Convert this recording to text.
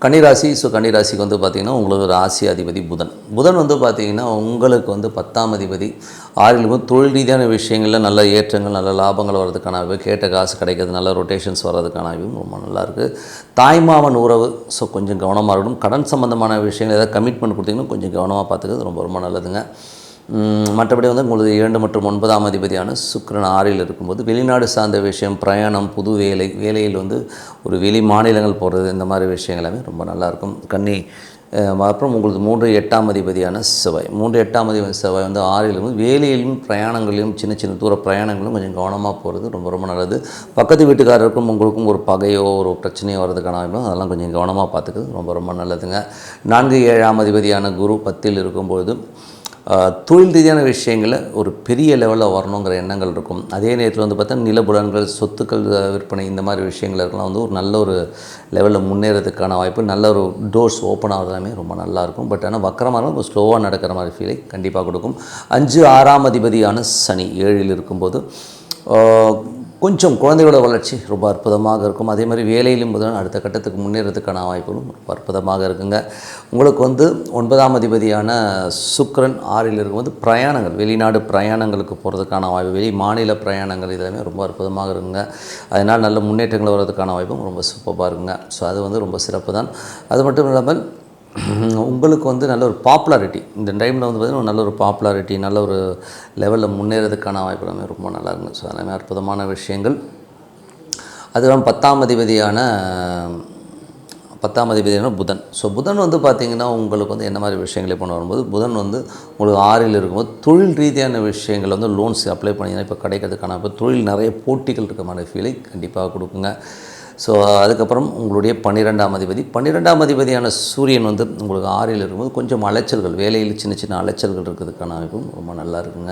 கன்னிராசி. கன்னிராசிக்கு வந்து பார்த்திங்கன்னா உங்களுக்கு ராசி அதிபதி புதன். புதன் வந்து பார்த்திங்கன்னா உங்களுக்கு வந்து 10ஆம் அதிபதி. 6ல் தொழில் ரீதியான விஷயங்களில் நல்ல ஏற்றங்கள், நல்ல லாபங்கள் வர்றதுக்கான வாய்ப்பு, கேட்ட காசு கிடைக்கிறது, நல்ல ரொட்டேஷன்ஸ் வர்றதுக்கான வாய்ப்பும் ரொம்ப நல்லாயிருக்கு. தாய்மாமன் உறவு கொஞ்சம் கவனமாக இருக்கணும். கடன் சம்மந்தமான விஷயங்கள் ஏதாவது கமிட்மெண்ட் கொடுத்திங்கன்னா கொஞ்சம் கவனமாக பார்த்துக்கிறது ரொம்ப ரொம்ப நல்லதுங்க. மற்றபடி வந்து உங்களுக்கு 2 மற்றும் 9ஆம் அதிபதியான சுக்கிரன் 6ல் இருக்கும்போது வெளிநாடு சார்ந்த விஷயம், பிரயாணம், புது வேலையில் வந்து ஒரு வெளி மாநிலங்கள் போகிறது, இந்த மாதிரி விஷயங்கள் எல்லாமே ரொம்ப நல்லாயிருக்கும். அப்புறம் உங்களுக்கு 3 8ஆம் அதிபதியான செவ்வாய். 3 8ஆம் அதிபதி செவ்வாய் வந்து 6ல் இருக்கும். வேலையிலும் பிரயாணங்களிலும் சின்ன சின்ன தூர பிரயாணங்களும் கொஞ்சம் கவனமாக போகிறது ரொம்ப ரொம்ப நல்லது. பக்கத்து வீட்டுக்காரருக்கும் உங்களுக்கும் ஒரு பகையோ ஒரு பிரச்சனையோ வர்றதுக்கான வாய்ப்பு, அதெல்லாம் கொஞ்சம் கவனமாக பார்த்துக்கிறது ரொம்ப ரொம்ப நல்லதுங்க. 4 7ஆம் அதிபதியான குரு 10ல் இருக்கும்பொழுது தொழில் ரீதியான விஷயங்களில் ஒரு பெரிய லெவலில் வரணுங்கிற எண்ணங்கள் இருக்கும். அதே நேரத்தில் வந்து பார்த்தா நிலபுலன்கள், சொத்துக்கள் விற்பனை, இந்த மாதிரி விஷயங்கள் இருக்கலாம் வந்து ஒரு நல்ல ஒரு லெவலில் முன்னேறதுக்கான வாய்ப்பு, நல்ல ஒரு டோர்ஸ் ஓப்பன் ஆகிறதுலாமே ரொம்ப நல்லாயிருக்கும். பட் ஆனால் வக்கரமாக ரொம்ப ஸ்லோவாக நடக்கிற மாதிரி ஃபீலை கண்டிப்பாக கொடுக்கும். 5 6ஆம் அதிபதியான சனி 7ல் இருக்கும்போது கொஞ்சம் குழந்தையோட வளர்ச்சி ரொம்ப அற்புதமாக இருக்கும். அதே மாதிரி வேலையிலும் அடுத்த கட்டத்துக்கு முன்னேறதுக்கான வாய்ப்புகளும் ரொம்ப அற்புதமாக இருக்குங்க. உங்களுக்கு வந்து 9ஆம் அதிபதியான சுக்கிரன் 6ல் இருக்கும்போது பிரயாணங்கள், வெளிநாடு பிரயாணங்களுக்கு போகிறதுக்கான வாய்ப்பு, வெளி மாநில பிரயாணங்கள் இதெல்லாமே ரொம்ப அற்புதமாக இருக்குங்க. அதனால் நல்ல முன்னேற்றங்கள் வர்றதுக்கான வாய்ப்பும் ரொம்ப சூப்பராக இருக்குங்க. ஸோ அது வந்து ரொம்ப சிறப்பு தான். அது மட்டும் இல்லாமல் உங்களுக்கு வந்து நல்ல ஒரு பாப்புலாரிட்டி இந்த டைமில் வந்து பார்த்திங்கன்னா நல்ல ஒரு பாப்புலாரிட்டி, நல்ல ஒரு லெவலில் முன்னேறதுக்கான வாய்ப்பு எல்லாமே ரொம்ப நல்லா இருக்குங்க. ஸோ எல்லாமே அற்புதமான விஷயங்கள். அதுக்கப்புறம் 10ஆம் அதிபதியான புதன். ஸோ புதன் வந்து பார்த்திங்கன்னா உங்களுக்கு வந்து என்ன மாதிரி விஷயங்களை பண்ண வரும்போது, புதன் வந்து உங்களுக்கு 6ல் இருக்கும்போது தொழில் ரீதியான விஷயங்கள் வந்து லோன்ஸ் அப்ளை பண்ணிங்கன்னா இப்போ கிடைக்கிறதுக்கான இப்போ தொழில் நிறைய போட்டிகள் இருக்க மாதிரி ஃபீலை கண்டிப்பாக கொடுக்குங்க. ஸோ அதுக்கப்புறம் உங்களுடைய 12ஆம் அதிபதியான சூரியன் வந்து உங்களுக்கு 6ல் இருக்கும்போது கொஞ்சம் அலைச்சல்கள், வேலையில் சின்ன சின்ன அலைச்சல்கள் இருக்கிறதுக்கான வாய்ப்பும் ரொம்ப நல்லா இருக்குங்க.